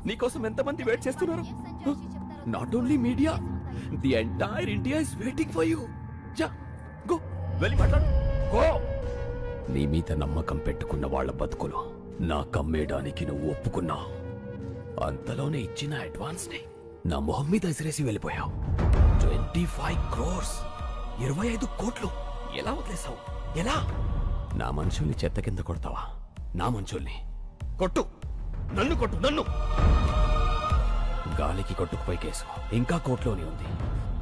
నీకోసం ఎంతమంది వెయిట్ చేస్తున్నారు? Not only media, the entire India is waiting for you. జా గో, వెళ్ళి మాట్లాడు. గో. నీ మీద నమ్మకం పెట్టుకున్న వాళ్ళ బతుకులు నా కమ్మేయడానికి నువ్వు ఒప్పుకున్నావు. అంతలోనే ఇచ్చిన అడ్వాన్స్ ని నా మొహం మీద ఎసిరేసి వెళ్ళిపోయావు. 25 crores, 25 కోట్లు ఎలా వదిలేసావు? ఎలా? నా మనుషుల్ని చెత్త కింద కొడతావా? నా మనుషుల్ని కొట్టు, నన్ను కొట్టు, నన్ను. గాలికి కొట్టుకుపోయి కేసు ఇంకా కోర్టులోనే ఉంది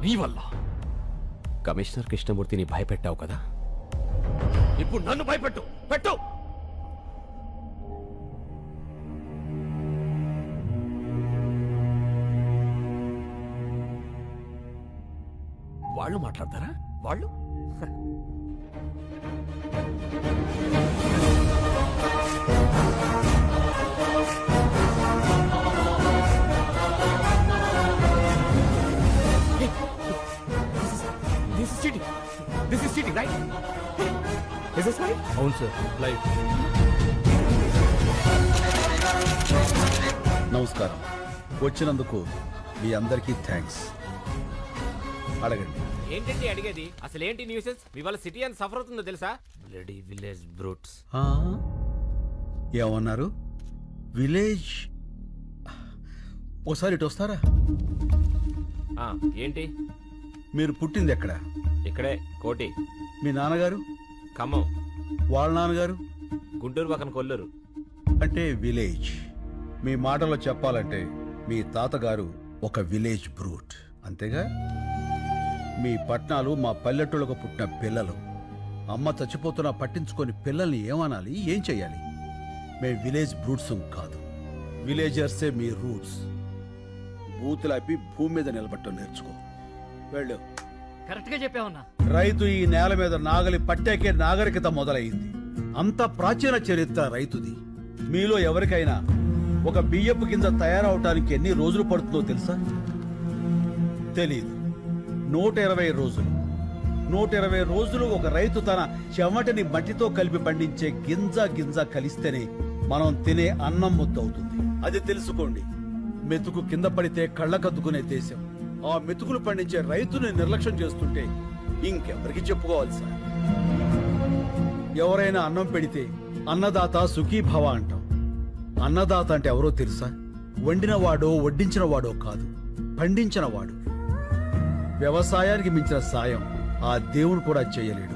నీ వల్ల. కమిషనర్ కృష్ణమూర్తిని భయపెట్టావు కదా, ఇప్పుడు నన్ను భయపెట్టు. పెట్టు. వాళ్ళు మాట్లాడతారా? వాళ్ళు This is cheating, right? Is this right? అవును సార్, లైవ్. నమస్కారం. వచ్చినందుకు మీ అందరికీ థ్యాంక్స్. అడగండి. ఏంటండి అడిగేది? అసలు ఏంటి న్యూసెస్? మీ వాళ్ళ సిటీ అని సఫర్ అవుతుందో తెలుసా? Bloody village brutes. ఏమన్నారు? విలేజ్? ఓసారి ఇటు వస్తారా? ఏంటి? మీరు పుట్టింది ఎక్కడ? ఇక్కడే, కోటి. మీ నాన్నగారు? ఖమ్మం. వాళ్ళ నాన్నగారు? గుంటూరు పక్కన కొల్లూరు. అంటే విలేజ్. మీ మాటలో చెప్పాలంటే మీ తాతగారు ఒక విలేజ్ బ్రూట్, అంతేగా? మీ పట్నాలు మా పల్లెటూళ్ళకు పుట్టిన పిల్లలు. అమ్మ చచ్చిపోతున్నా పట్టించుకొని పిల్లల్ని ఏమనాలి, ఏం చెయ్యాలి? మేం విలేజ్ బ్రూట్స్ కాదు, విలేజర్సే మీ రూట్స్. బూతులాపి భూమి మీద నిలబట్టం నేర్చుకో. వెళ్ళు. కరెక్ట్ గా చెప్పావన్నా. రైతు ఈ నేల మీద నాగలి పట్టాకే నాగరికత మొదలైంది. అంత ప్రాచీన చరిత్ర రైతుది. మీలో ఎవరికైనా ఒక బియ్యపు కింద తయారవటానికి ఎన్ని రోజులు పడుతుందో తెలుసా? తెలీదు. 120 రోజులు. 120 రోజులు ఒక రైతు తన చెమటని మట్టితో కలిపి పండించే గింజ గింజ కలిస్తేనే మనం తినే అన్నం ముద్దవుతుంది. అది తెలుసుకోండి. మెతుకు కింద పడితే కళ్ళకద్దుకునే దేశం ఆ మెతుకులు పండించే రైతుని నిర్లక్ష్యం చేస్తుంటే ఇంకెవరికి చెప్పుకోవాలి సార్? ఎవరైనా అన్నం పెడితే అన్నదాత సుఖీభవ అంటాం. అన్నదాత అంటే ఎవరో తెలుసా? వండినవాడో వడ్డించినవాడో కాదు, పండించినవాడు. వ్యవసాయానికి మించిన సాయం ఆ దేవుడు కూడా చేయలేడు.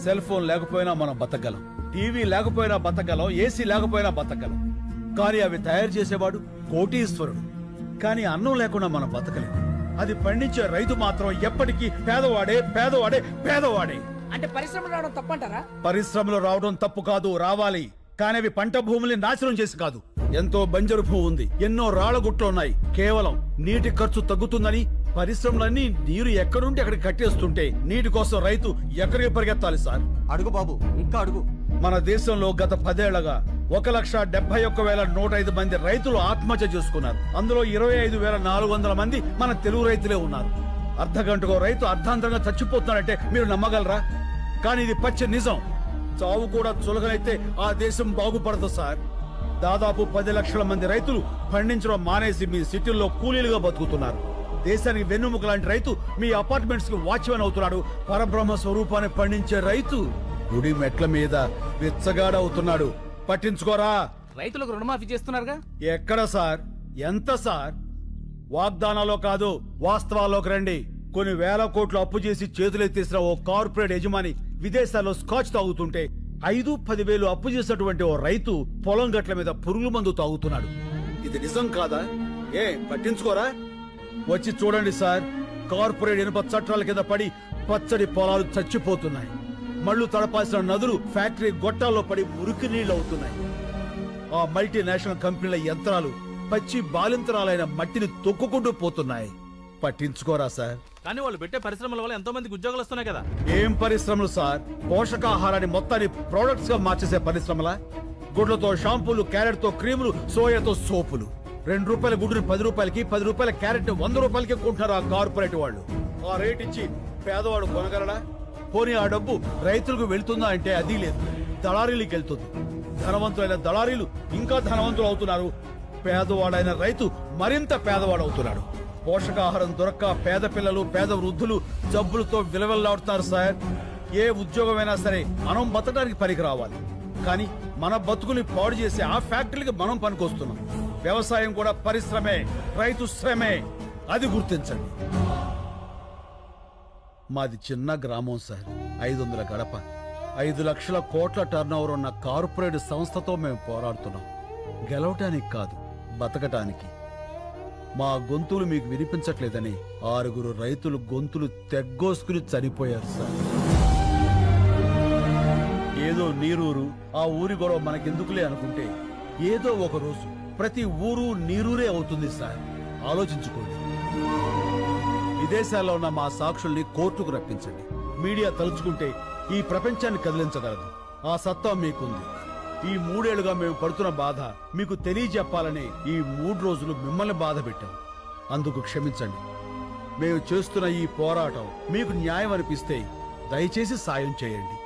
సెల్ ఫోన్ లేకపోయినా మనం బతకగలం, టీవీ లేకపోయినా బతకగలం, ఏసీ లేకపోయినా బతకగలం. కానీ అవి తయారు చేసేవాడు కోటీశ్వరుడు. కానీ అన్నం లేకుండా మనం బతకలేము. అది పండించే రైతు మాత్రం ఎప్పటికీ పేదవాడే, పేదవాడే, పేదవాడే. అంటే పరిశ్రమలు రావడం తప్పంటారా? పరిశ్రమలు రావడం తప్పు కాదు, రావాలి. కానీ అవి పంట భూముల్ని నాశనం చేసి కాదు. ఎంతో బంజరు భూమి ఉంది, ఎన్నో రాళ్లగుట్లు ఉన్నాయి. కేవలం నీటి ఖర్చు తగ్గుతుందని పరిశ్రమలన్నీ నీరు ఎక్కడుంటే అక్కడికి కట్టేస్తుంటే నీటి కోసం రైతు ఎక్కడికి పరిగెత్తాలి సార్? అడుగు బాబు, ఇంకా అడుగు. మన దేశంలో గత 10 ఏళ్లగా 1,71,105 మంది రైతులు ఆత్మహత్య చేసుకున్నారు. అందులో 25,400 మంది మన తెలుగు రైతులే ఉన్నారు. అర్ధగంటకో రైతు అర్ధాంతరంగా చచ్చిపోతున్నారంటే మీరు నమ్మగలరా? కానీ ఇది పచ్చి నిజం. చావు కూడా చులకనైతే ఆ దేశం బాగుపడదు సార్. దాదాపు 10 లక్షల మంది రైతులు పండించడం మానేసి మీ సిటీల్లో కూలీలుగా బతుకుతున్నారు. దేశానికి వెన్నుముక లాంటి రైతు మీ అపార్ట్మెంట్స్ కి వాచ్మెన్ అవుతున్నాడు. పరబ్రహ్మ స్వరూపాన్ని పండించే రైతు గుడి మెట్ల మీద విచ్చగాడవుతున్నాడు. పట్టించుకోరా? రైతులకు రుణమాఫీ చేస్తున్నారుగా. ఎక్కడ సార్? ఎంత సార్? వాగ్దానాలో కాదు, వాస్తవాల్లోకి రండి. కొన్ని వేల కోట్లు అప్పు చేసి చేతులెత్తేసిన ఓ కార్పొరేట్ యజమాని విదేశాల్లో స్కాచ్ తాగుతుంటే 5-10 వేలు అప్పు చేసినటువంటి ఓ రైతు పొలం గట్ల మీద పురుగుల మందు తాగుతున్నాడు. ఇది నిజం కాదా? ఏ పట్టించుకోరా? వచ్చి చూడండి సార్. కార్పొరేట్ ఇనుప చట్టాల కింద పడి పచ్చడి పొలాలు చచ్చిపోతున్నాయి. మళ్లు తడపాల్సిన నదులు ఫ్యాక్టరీ గొట్టాల్లో పడి మురికి నీళ్లు అవుతున్నాయి. ఆ మల్టీనేషనల్ కంపెనీల యంత్రాలు పచ్చి బాలింతరాలైన మట్టిని తొక్కుకుంటూ పోతున్నాయి. పట్టించుకోరా సార్? కానీ వాళ్ళు పెట్టే పరిశ్రమల వల్ల ఎంతో మందికి ఉద్యోగాలు వస్తున్నాయి కదా. ఏం పరిశ్రమలు సార్? పోషకాహారాన్ని మొత్తాన్ని ప్రొడక్ట్స్ గా మార్చేసే పరిశ్రమలా? గుడ్లతో షాంపూలు, క్యారెట్ తో క్రీములు, సోయాతో సోపులు. 2 రూపాయల గుడ్డుని 10 రూపాయలకి, 10 రూపాయల క్యారెట్ 100 రూపాయలకి కొంటున్నారు ఆ కార్పొరేట్ వాళ్ళు. ఆ రేట్ ఇచ్చి పేదవాడు కొనగలడా? పోనీ ఆ డబ్బు రైతులకు వెళ్తుందా అంటే అది లేదు, దళారీలకు వెళ్తుంది. ధనవంతులైన దళారీలు ఇంకా ధనవంతులు అవుతున్నారు. పేదవాడైన రైతు మరింత పేదవాడవుతున్నాడు. పోషకాహారం దొరక్క పేద పిల్లలు పేద వృద్ధులు జబ్బులతో విలవెల్లాడుతున్నారు సార్. ఏ ఉద్యోగమైనా సరే మనం బతకడానికి పనికి రావాలి, కానీ మన బతుకుని పాడు చేసే ఆ ఫ్యాక్టరీకి మనం పనికొస్తున్నాం. వ్యవసాయం కూడా పరిశ్రమే, రైతు శ్రమే, అది గుర్తించండి. మాది చిన్న గ్రామం సార్, 500 గడప, 5 లక్షల కోట్ల టర్నోవర్ ఉన్న కార్పొరేట్ సంస్థతో మేము పోరాడుతున్నాం. గెలవటానికి కాదు, బతకటానికి. మా గొంతులు మీకు వినిపించట్లేదని 6 రైతులు గొంతులు తెగ్గోసుకుని చనిపోయారు సార్. ఏదో నీరూరు, ఆ ఊరి గొడవ మనకెందుకులే అనుకుంటే ఏదో ఒక రోజు ప్రతి ఊరు నీరూరే అవుతుంది సార్. ఆలోచించుకోండి. విదేశాల్లో ఉన్న మా సాక్షుల్ని కోర్టుకు రప్పించండి. మీడియా తలుచుకుంటే ఈ ప్రపంచాన్ని కదిలించగలదు. ఆ సత్తా మీకుంది. ఈ 3 ఏళ్లుగా మేము పడుతున్న బాధ మీకు తెలియజెప్పాలని ఈ 3 రోజులు మిమ్మల్ని బాధ పెట్టాం. అందుకు క్షమించండి. మేము చేస్తున్న ఈ పోరాటం మీకు న్యాయం అనిపిస్తే దయచేసి సాయం చేయండి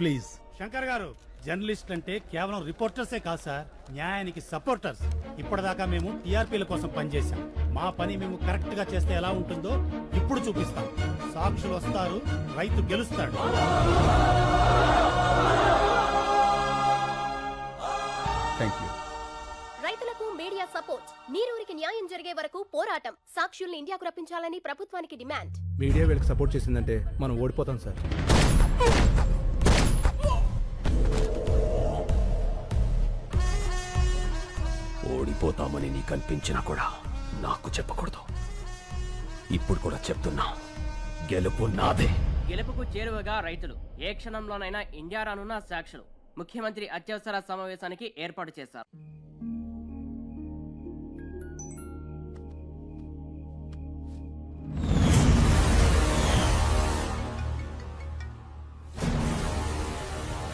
ప్లీజ్. శంకర్ గారు, జర్నలిస్ట్ అంటే కేవలం రిపోర్టర్సే కాదు సార్, న్యాయానికి సపోర్టర్స్. ఇప్పటిదాకా మేము టీఆర్పీల కోసం పనిచేశాం. మా పని మేము కరెక్ట్ గా చేస్తే ఎలా ఉంటుందో ఇప్పుడు చూపిస్తాం. సాక్షులు వస్తారు, రైతు గెలుస్తాడు. Thank you. రైతులకు మీడియా సపోర్ట్. నీరూరికి న్యాయం జరిగే వరకు పోరాటం. సాక్షుల్ని ఇండియాకు రప్పించాలని ప్రభుత్వానికి డిమాండ్. మీడియా వీళ్ళకి సపోర్ట్ చేసిందంటే మనం ఓడిపోతాం సార్. ఓడిపోతామని నీకు అనిపించినా కూడా నాకు చెప్పకూడదు. ఇప్పుడు కూడా చెప్తున్నా, గెలుపు నాదే. గెలుపుకు చేరువగా రైతులు ఏ క్షణంలోనైనా ఇండియా రానున్న సాక్షులు ముఖ్యమంత్రి అత్యవసర సమావేశానికి ఏర్పాటు చేశారు.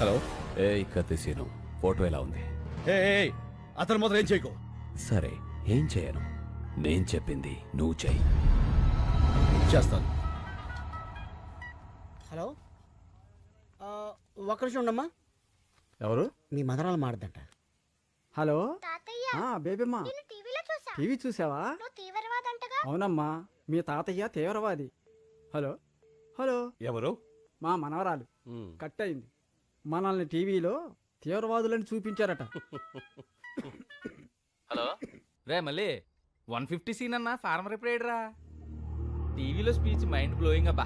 హలో. ఏ కత్తిసీను, ఫోటో ఎలా ఉంది? అతను మాత్రం ఏం చేయకు. సరే, ఏం చేయను. నేను చెప్పింది నువ్వు చెయ్యి. చేస్తాను. హలో, ఒక్క నిమిషం ఉండమ్మా. ఎవరు? మీ మదరాలు మాడదంట. హలో బేబీమ్మా, టీవీ చూసావా? అవునమ్మా, మీ తాతయ్య తీవ్రవాది. హలో హలో, ఎవరు? మా మనవరాలు కట్ అయింది. మనల్ని టీవీలో తీవ్రవాదులని చూపించారట. హలో రే, మళ్ళీ 150 సీన్ అన్నా ఫార్మర్ ఎప్పుడేడ్రా? టీవీలో స్పీచ్ మైండ్ బ్లోయింగ్ అబ్బా.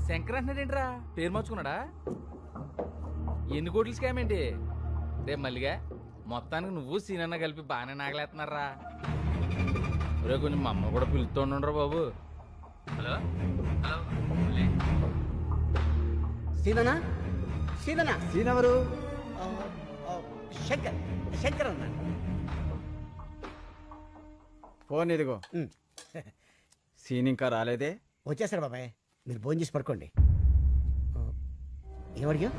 శంకర్ అంటున్నాడేంట్రా? పేరు మార్చుకున్నాడా? ఎన్ని కోట్లు స్కామ్ ఏంటి రే మల్లిగా? మొత్తానికి నువ్వు సీన్ అన్న కలిపి బాగానే నాగలేస్తున్నారా? రే, కొంచెం మా అమ్మ కూడా పిలుస్తుండ్రా బాబు. హలో హలో, సీననా? సీననా? సీనెవరు? శంకర్. శంకర్ అన్న. ఫోన్ ఇదిగో. సీన్ ఇంకా రాలేదే? వచ్చేసారు బాబాయ్, మీరు భోజనం చేసి పడుకోండి. ఏమడిగా?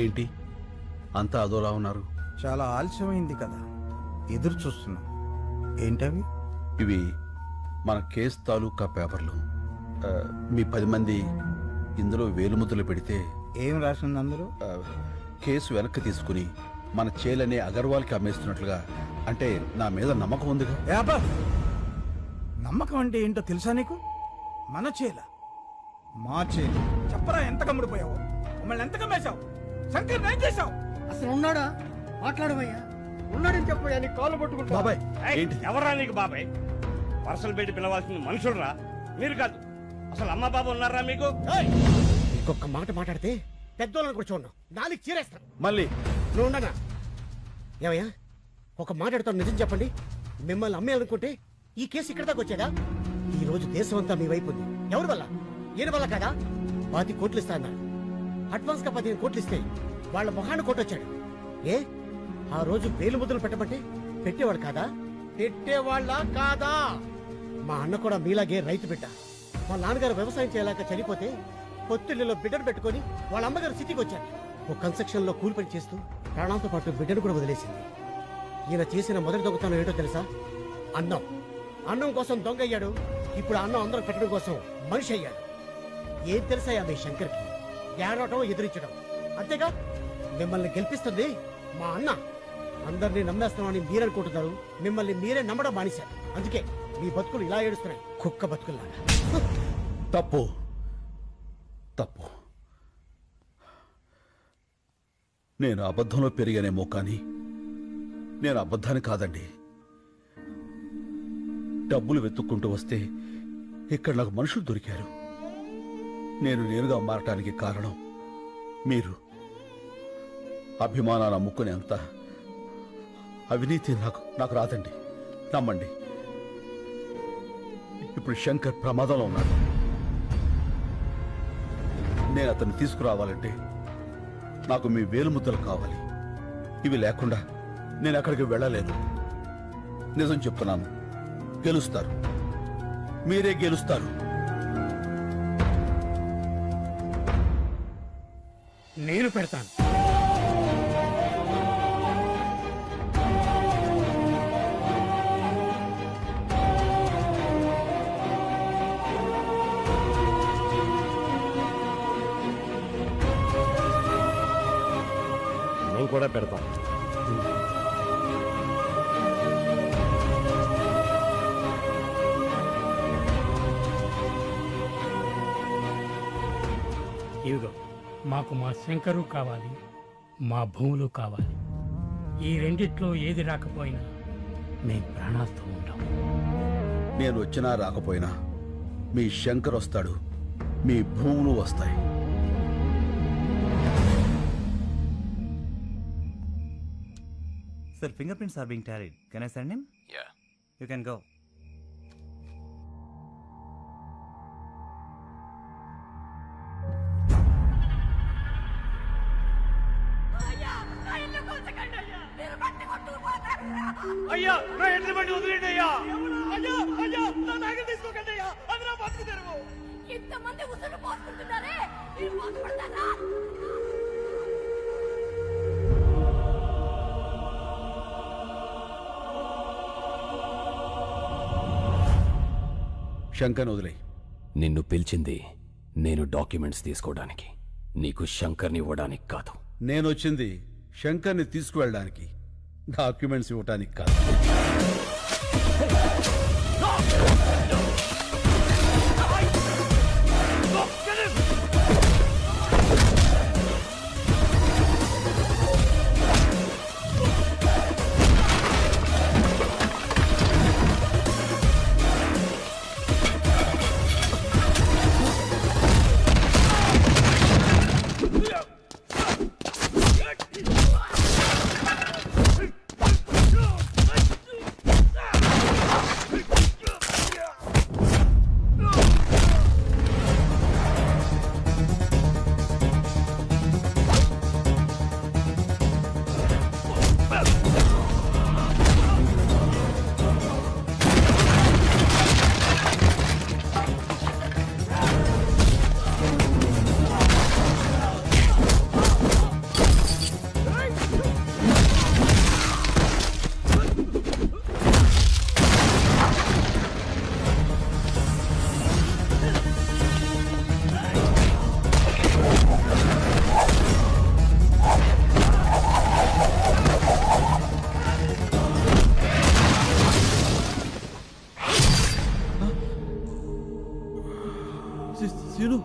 ఏంటి అంతా అదోలా ఉన్నారు? చాలా ఆలస్యమైంది కదా, ఎదురు చూస్తున్నాం. ఏంటవి? ఇవి మన కేసు తాలూకా పేపర్లు. మీ 10 మంది ఇందులో వేలుముద్రలు పెడితే ఏం రాసింది అందులో? కేసు వెనక్కి తీసుకుని మన చేలనే అగర్వాల్కి అమ్మేస్తున్నట్లుగా. అంటే నా మీద నమ్మకం ఉందిగా. నమ్మకం అంటే ఏంటో తెలుసా నీకు? మన చేల, మా చేల. చెప్పరా, ఎంత కమ్ముడిపోయావు? మమ్మల్ని ఎంత కమ్మేశావు? శంకర్ ఏం చేశావు? అసలు ఉన్నాడా? మాట్లాడమయ్యా. ఉన్నాడని చెప్పయ్యా, నీ కాళ్ళు పట్టుకుంటా. బాబాయ్ ఏంటి? ఎవరా నీకు బాబాయ్? పర్సలు పెట్టి పిలవాల్సిన మనుషులరా మీరు కాదు. అసలు అమ్మ బాబు ఉన్నారా మీకు? ఇంకొక మాట మాట్లాడితే పెద్దోళ్ళని కూడా చూడను, నాలుగు చీరేస్తాను. మళ్ళీ నువ్వు ఉండనా? ఏమయ్యా, ఒక మాట్లాడుతాను, నిజం చెప్పండి. మిమ్మల్ని అమ్మేయాలనుకుంటే ఈ కేసు ఇక్కడ దాకా వచ్చేదా? ఈ రోజు దేశం అంతా మీ వైపు ఉంది. ఎవరి వల్ల? ఈయన వల్ల కదా. 10 కోట్లు ఇస్తా అన్నారు. అడ్వాన్స్ గా 15 కోట్లు ఇస్తే వాళ్ళ మొహాన్ని కొట్టొచ్చాడు. ఏ ఆ రోజు వేలు ముద్రలు పెట్టమంటే పెట్టేవాడు కాదా? పెట్టేవాళ్ళ కాదా? మా అన్న కూడా మీలాగే రైతు బిడ్డ. మా నాన్నగారు వ్యవసాయం చేయలేక చనిపోతే పొత్తిళ్లలో బిడ్డను పెట్టుకుని వాళ్ళ అమ్మగారు సిటీకి వచ్చారు. ఓ కన్స్ట్రక్షన్ లో కూలి పని చేస్తూ ప్రాణాలతో పాటు బిడ్డను కూడా వదిలేసింది. ఈయన చేసిన మొదటి దొంగతనం ఏంటో తెలుసా? అన్నం. అన్నం కోసం దొంగ అయ్యాడు. ఇప్పుడు అన్నం అందరూ పెట్టడం కోసం మనిషి అయ్యాడు. ఏం తెలుసాయా మీ శంకర్కి? ఏడవటం, ఎదిరించడం అంతేగా. మిమ్మల్ని గెలిపిస్తుంది మా అన్న. అందరినీ నమ్మేస్తున్నామని మీరనుకుంటున్నారు. మిమ్మల్ని మీరే నమ్మడం మానేశారు. అందుకే మీ బతుకులు ఇలా ఏడుస్తున్నాయి, కుక్క బతుకుల్లాగా. తప్పు తప్పు. నేను అబద్ధంలో పెరిగానేమో కానీ నేను అబద్ధాన్ని కాదండి. డబ్బులు వెతుక్కుంటూ వస్తే ఇక్కడ నాకు మనుషులు దొరికారు. నేనుగా మారటానికి కారణం మీరు. అభిమానాన్ని అమ్ముకునే అంత అవినీతి నాకు రాదండి. నమ్మండి. ఇప్పుడు శంకర్ ప్రమాదంలో ఉన్నాడు. నేను అతన్ని తీసుకురావాలంటే నాకు మీ వేలుముద్దలు కావాలి. ఇవి లేకుండా నేను అక్కడికి వెళ్ళలేను. నిజం చెప్తున్నాను, గెలుస్తారు. మీరే గెలుస్తారు. నేను పెడతాను. నేను కూడా పెడతాను. ఇదిగో, మాకు మా శంకరు కావాలి, మా భూములు కావాలి. ఈ రెండిట్లో ఏది రాకపోయినా మేము ప్రాణాలతో ఉంటాం. నేను వచ్చినా రాకపోయినా మీ శంకర్ వస్తాడు, మీ భూములు వస్తాయి. Sir, fingerprints are being tallied. Can I send him? Yeah. You can go. అయ్యా, నా ఎడ్ల బండి వదిలేండి అయ్యా. అయ్యా అయ్యా, నా బ్యాగ్ తీసుకోకండి అయ్యా. అది నా బతుకు తెరువు. ఇంతమంది ఉసురు పోసుకుంటున్నారే, మీరు బాధపడతారా? శంకర్ వదిలే. నిన్ను పిలిచింది నేను డాక్యుమెంట్స్ తీసుకోవడానికి, నీకు శంకర్ని ఇవ్వడానికి కాదు. నేను వచ్చింది శంకర్ని తీసుకువెళ్ళడానికి, డాక్యుమెంట్స్ ఇవ్వటానికి కాదు. సీను,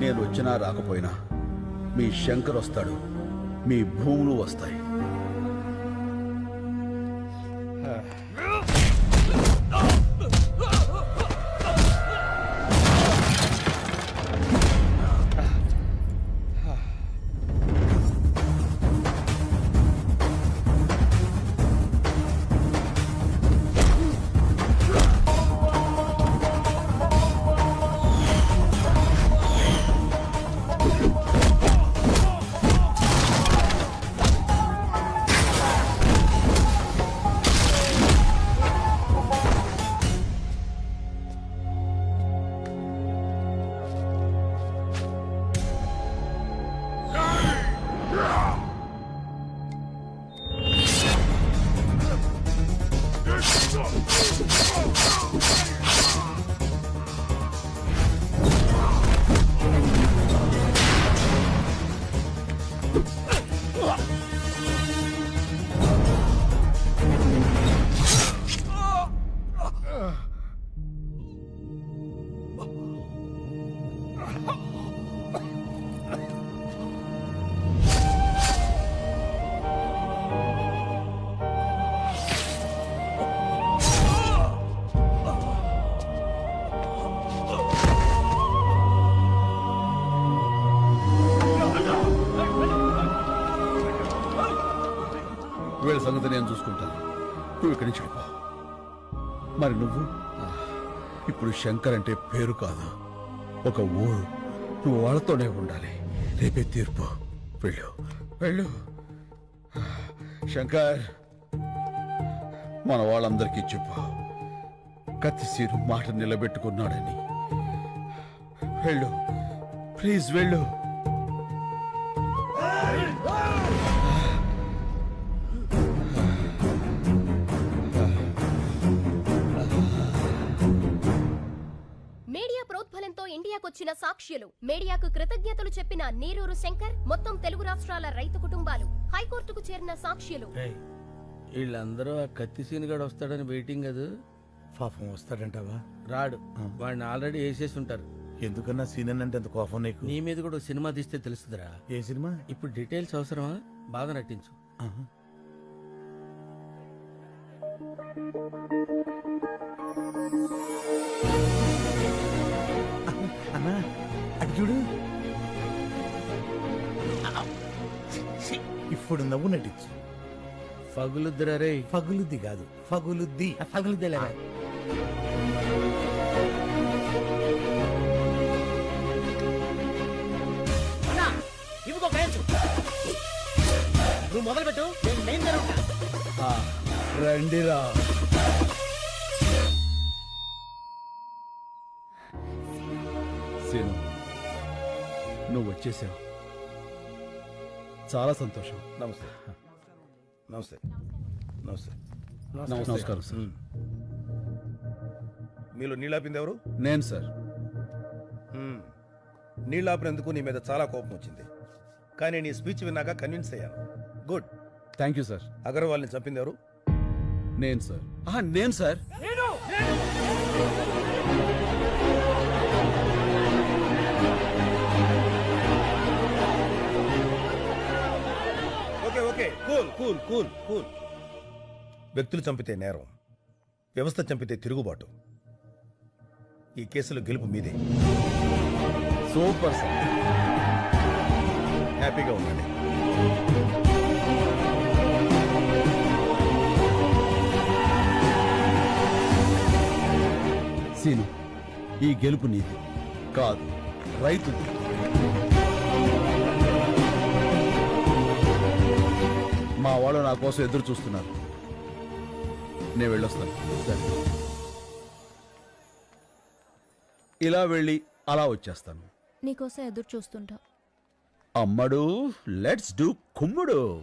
నేను వచ్చినా రాకపోయినా మీ శంకర్ వస్తాడు, మీ భూములు వస్తాయి. నేను చూసుకుంటాను. నువ్వు ఇక్కడి నుంచి వెళ్ళిపో. మరి నువ్వు ఇప్పుడు శంకర్ అంటే పేరు కాదు, ఒక ఊరు. నువ్వు వాళ్ళతోనే ఉండాలి. రేపే తీర్పు. వెళ్ళు వెళ్ళు. శంకర్, మన వాళ్ళందరికీ చెప్పు, కత్తిసీరు మాట నిలబెట్టుకున్నాడని. వెళ్ళు ప్లీజ్, వెళ్ళు. మీడియా ప్రోద్బలంతో ఇండియాకొచ్చిన సాక్ష్యులు, మీడియాకు కృతజ్ఞతలు చెప్పిన నీరూరు శంకర్, మొత్తం తెలుగు రాష్ట్రాల రైతు కుటుంబాలు, హైకోర్టుకు చేరిన సాక్ష్యులు. వీళ్ళందరూ ఆ కత్తిసీనుగాడు వస్తాడని వెయిటింగ్ అది. పాపం వస్తాడంటావా? రాడు, వాడిని ఆల్రెడీ వేసేసి ఉంటారు. ఎందుకన్నా సీనియర్ అంటే అంత కోపం నీకు? నీ మీద కూడా ఓ సినిమా తీస్తే తెలుస్తుందిరా. ఏ సినిమా? ఇప్పుడు డీటెయిల్స్ అవసరమా? బాగా నటించు. అన్నా అటు చూడు. ఇప్పుడు నవ్వు నటించు. పగులుద్దిరా రే. ఫగులుద్ది కాదు, ఫగులుద్ది. పగులుద్దేలేరా. ఇవిగో కయచ్చు. నువ్వు మొదలు పెట్టు, నేను మెయిన్ జరుగుతా. రండిరా. సీను, నువ్వు వచ్చేసావు. చాలా సంతోషం. నమస్తే నమస్తే నమస్తే. నమస్కారం సార్. మీలో నీళ్ళాపింది ఎవరు? నేను సార్. నీళ్ళాపినందుకు నీ మీద చాలా కోపం వచ్చింది, కానీ నీ స్పీచ్ విన్నాక కన్విన్స్ అయ్యాను. గుడ్. Thank you sir. అగర్వాల్ని చంపింది ఎవరు? నేను సార్. నేను sir. Okay okay, cool cool cool cool. వ్యక్తులు చంపితే నేరం, వ్యవస్థ చంపితే తిరుగుబాటు. ఈ కేసులో గెలుపు మీదే. Super sir. హ్యాపీగా ఉండండి. సీను, ఈ గెలుపు నీది కాదు, రైతుది. మా వాళ్ళు నా కోసం ఎదురు చూస్తున్నారు. నేను వెళ్ళొస్తాను. ఇలా వెళ్ళి అలా వచ్చేస్తాను. నీకోసం ఎదురు చూస్తుంటా. అమ్మడు, లెట్స్ డూ కుమ్ముడు.